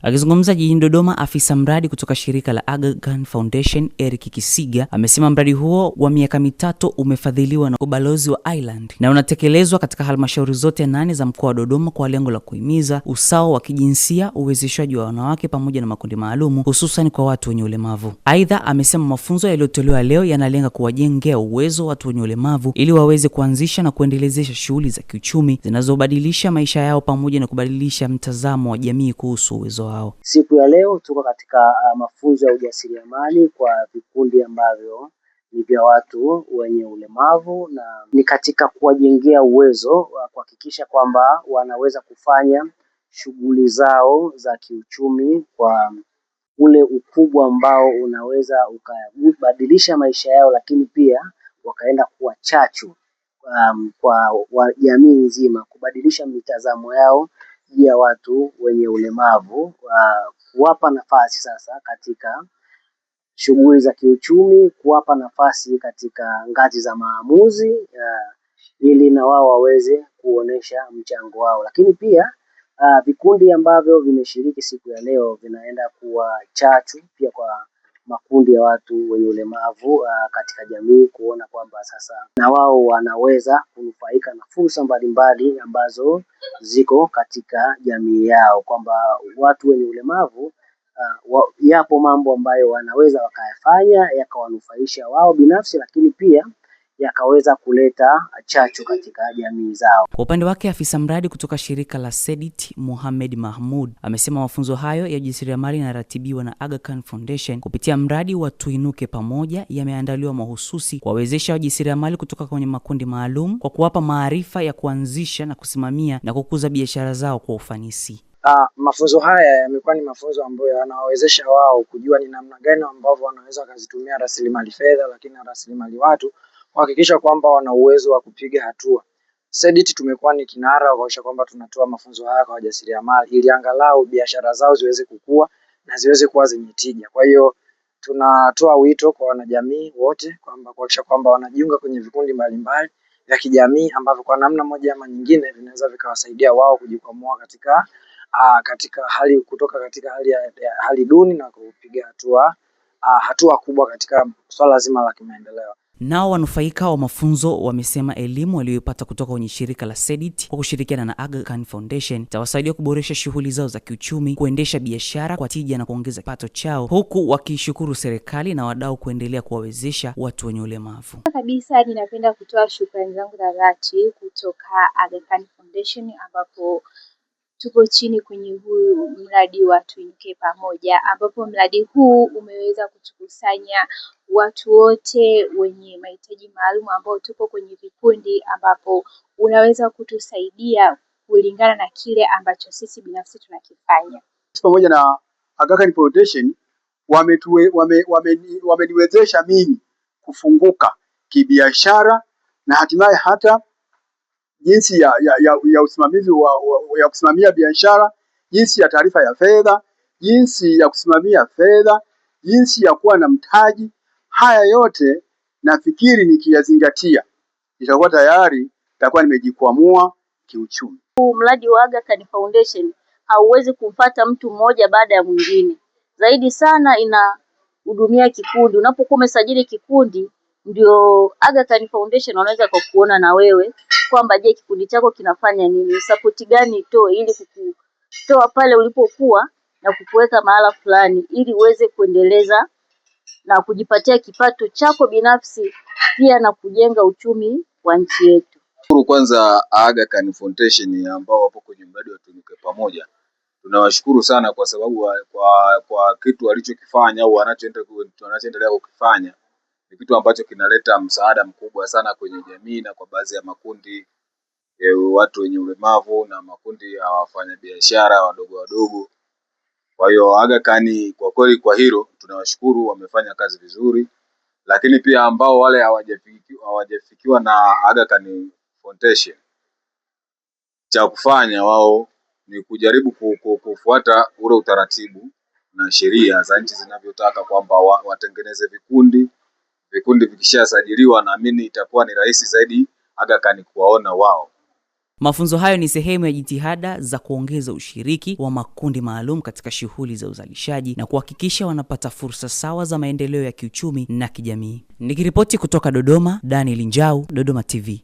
Akizungumza jijini Dodoma, afisa mradi kutoka shirika la Aga Khan Foundation Eric Kisiga amesema mradi huo wa miaka mitatu umefadhiliwa na ubalozi wa Ireland na unatekelezwa katika halmashauri zote 8 za mkoa wa Dodoma kwa lengo la kuhimiza usawa wa kijinsia, uwezeshaji wa wanawake pamoja na makundi maalum, hususan kwa watu wenye ulemavu. Aidha, amesema mafunzo yaliyotolewa leo yanalenga kuwajengea uwezo watu wenye ulemavu ili waweze kuanzisha na kuendelezesha shughuli za kiuchumi zinazobadilisha maisha yao pamoja na kubadilisha mtazamo wa jamii kuhusu uwezo wao. Siku ya leo tuko katika mafunzo ya ujasiriamali kwa vikundi ambavyo ni vya watu wenye ulemavu, na ni katika kuwajengea uwezo wa kuhakikisha kwamba wanaweza kufanya shughuli zao za kiuchumi kwa ule ukubwa ambao unaweza ukabadilisha maisha yao, lakini pia wakaenda kuwa chachu kwa jamii nzima, kubadilisha mitazamo yao ya watu wenye ulemavu, kuwapa nafasi sasa katika shughuli za kiuchumi, kuwapa nafasi katika ngazi za maamuzi, ili na wao waweze kuonesha mchango wao. Lakini pia vikundi ambavyo vimeshiriki siku ya leo vinaenda kuwa chachu pia kwa makundi ya watu wenye ulemavu katika jamii, kuona kwamba sasa na wao wanaweza kunufaika na fursa mbalimbali ambazo ziko katika jamii yao, kwamba watu wenye ulemavu yapo mambo ambayo wanaweza wakayafanya yakawanufaisha wao binafsi, lakini pia yakaweza kuleta chachu katika jamii zao. Kwa upande wake, afisa mradi kutoka shirika la SEDIT Mohamed Mahmoud amesema mafunzo hayo ya ujasiriamali yanaratibiwa na Aga Khan Foundation kupitia mradi wa Tuinuke Pamoja, yameandaliwa mahususi kuwawezesha wajasiriamali kutoka kwenye makundi maalum kwa kuwapa maarifa ya kuanzisha na kusimamia na kukuza biashara zao kwa ufanisi. Mafunzo haya yamekuwa ni mafunzo ambayo yanawawezesha wao kujua ni namna gani ambavyo wanaweza kuzitumia rasilimali fedha, lakini na rasilimali watu kuhakikisha kwamba wana uwezo wa kupiga hatua. SEDIT tumekuwa ni kinara kuhakikisha kwamba tunatoa mafunzo haya kwa wajasiriamali ili angalau biashara zao ziweze kukua na ziweze kuwa zenye tija. Kwa hiyo tunatoa wito kwa wanajamii wote kwamba kuhakikisha kwamba wanajiunga kwenye vikundi mbalimbali vya kijamii ambavyo kwa namna moja ama nyingine vinaweza vikawasaidia wao kujikwamua katika hali kutoka katika hali duni na kupiga hatua kubwa katika swala zima la kimaendeleo. Nao wanufaika wa mafunzo wamesema elimu waliyopata kutoka kwenye shirika la SEDIT kwa kushirikiana na Aga Khan Foundation itawasaidia kuboresha shughuli zao za kiuchumi, kuendesha biashara kwa tija na kuongeza kipato chao, huku wakishukuru serikali na wadau kuendelea kuwawezesha watu wenye ulemavu. Kabisa, ninapenda kutoa shukrani zangu za dhati kutoka Aga Khan Foundation ambapo tuko chini kwenye huu mradi wa Tuinuke Pamoja, ambapo mradi huu umeweza kutukusanya watu wote wenye mahitaji maalum ambao tupo kwenye vikundi, ambapo unaweza kutusaidia kulingana na kile ambacho sisi binafsi tunakifanya. Pamoja na Aga Khan Foundation wameniwezesha mimi kufunguka kibiashara na hatimaye hata jinsi ya usimamizi ya kusimamia biashara, jinsi ya taarifa ya fedha, jinsi ya kusimamia fedha, jinsi ya kuwa na mtaji. Haya yote nafikiri nikiyazingatia nitakuwa tayari nimejikwamua kiuchumi. Mradi wa Aga Khan Foundation hauwezi kumfuata mtu mmoja baada ya mwingine. Zaidi sana inahudumia kikundi. Unapokuwa umesajili kikundi, ndio Aga Khan Foundation wanaweza kukuona na wewe kwamba je, kikundi chako kinafanya nini, support gani itoe ili kukutoa pale ulipokuwa na kukuweka mahala fulani ili uweze kuendeleza na kujipatia kipato chako binafsi, pia na kujenga uchumi wa nchi yetu. Kwanza Aga Khan Foundation ambao wapo kwenye mradi wa Tuinuke Pamoja, tunawashukuru sana kwa sababu kwa kitu walichokifanya au wanachoendelea kukifanya ni kitu ambacho kinaleta msaada mkubwa sana kwenye jamii na kwa baadhi ya makundi watu wenye ulemavu na makundi ya wafanyabiashara wadogo. Kwa hiyo Aga Khan kwa kweli kwa hilo tunawashukuru, wamefanya kazi vizuri. Lakini pia ambao wale hawajafikiwa na Aga Khan Foundation, cha kufanya wao ni kujaribu kufuata ule utaratibu na sheria za nchi zinavyotaka kwamba watengeneze vikundi vikishasajiliwa, naamini itakuwa ni rahisi zaidi Aga Khan kuwaona wao. Mafunzo hayo ni sehemu ya jitihada za kuongeza ushiriki wa makundi maalum katika shughuli za uzalishaji na kuhakikisha wanapata fursa sawa za maendeleo ya kiuchumi na kijamii. Nikiripoti kutoka Dodoma, Daniel Njau, Dodoma TV.